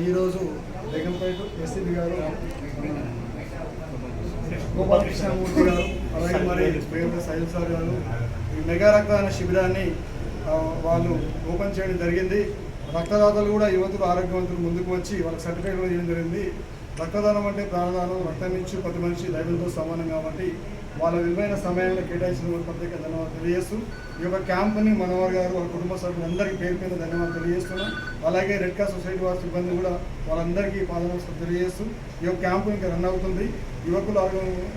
ఈరోజు బేగంపేట ఎస్సీబీ గారు గోపాలకృష్ణమూర్తి గారు అలాగే మరి బేగంపేట సైల్ సార్ గారు ఈ మెగా రక్తదాన శిబిరాన్ని వాళ్ళు ఓపెన్ చేయడం జరిగింది. రక్తదాతలు కూడా యువతులు ఆరోగ్యవంతులు ముందుకు వచ్చి వాళ్ళకి సర్టిఫికేట్ కూడా చేయడం జరిగింది. రక్తదానం అంటే ప్రాణదానం, రక్తం ఇచ్చి ప్రతి మనిషి దైవంతో సమానం కాబట్టి వాళ్ళ విలువైన సమయాన్ని కేటాయించిన ప్రత్యేక ధన్యవాదాలు తెలియజేస్తూ ఈ యొక్క క్యాంపుని మనోహర్ గారు వాళ్ళ కుటుంబ సభ్యులందరికీ పేరు పేరు ధన్యవాదాలు తెలియజేస్తున్నాం. అలాగే రెడ్ క్రాస్ సొసైటీ వారి సిబ్బంది కూడా వాళ్ళందరికీ పాదనమస్కారం తెలియజేస్తూ ఈ యొక్క క్యాంపు ఇంకా రన్ అవుతుంది. యువకులు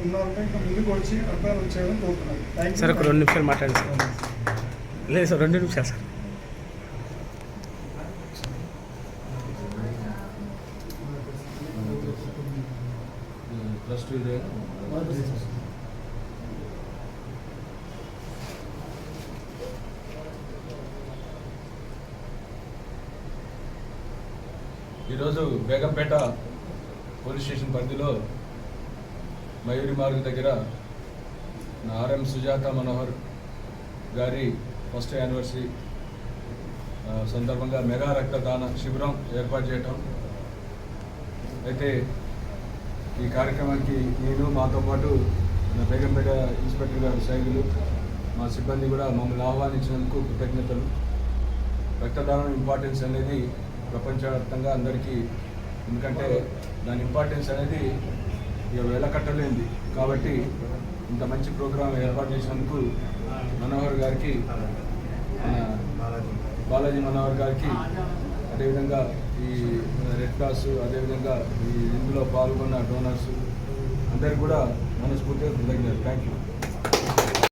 ఉన్నారంటే ఇంకా ముందుకు వచ్చి రక్తదానం చేయడం కోరుతున్నాను. Thank you. 2 నిమిషాలు మాట్లాడండి. లేదు సార్ 2 నిమిషాలు సార్. ఈరోజు బేగంపేట పోలీస్ స్టేషన్ పరిధిలో మయూరి మార్గ్ దగ్గర ఆర్ఎం సుజాత మనోహర్ గారి ఫస్ట్ యానివర్సరీ సందర్భంగా మెగా రక్తదాన శిబిరం ఏర్పాటు చేయటం. అయితే ఈ కార్యక్రమానికి నేను మాతో పాటు బేగంపేట ఇన్స్పెక్టర్ గారు సైదులు మా సిబ్బంది కూడా మమ్మల్ని ఆహ్వానించినందుకు కృతజ్ఞతలు. రక్తదానం ఇంపార్టెన్స్ అనేది ప్రపంచవ్యాప్తంగా అందరికీ, ఎందుకంటే దాని ఇంపార్టెన్స్ అనేది ఇక వెలకట్టలేంది. కాబట్టి ఇంత మంచి ప్రోగ్రాం ఏర్పాటు చేసినందుకు మనోహర్ గారికి, బాలాజీ మనోహర్ గారికి, అదేవిధంగా ఈ రెడ్ క్రాస్, అదేవిధంగా ఈ ఇందులో పాల్గొన్న డోనర్స్ అందరికీ కూడా మనస్ఫూర్తిగా కృతజ్ఞతలు. Thank you.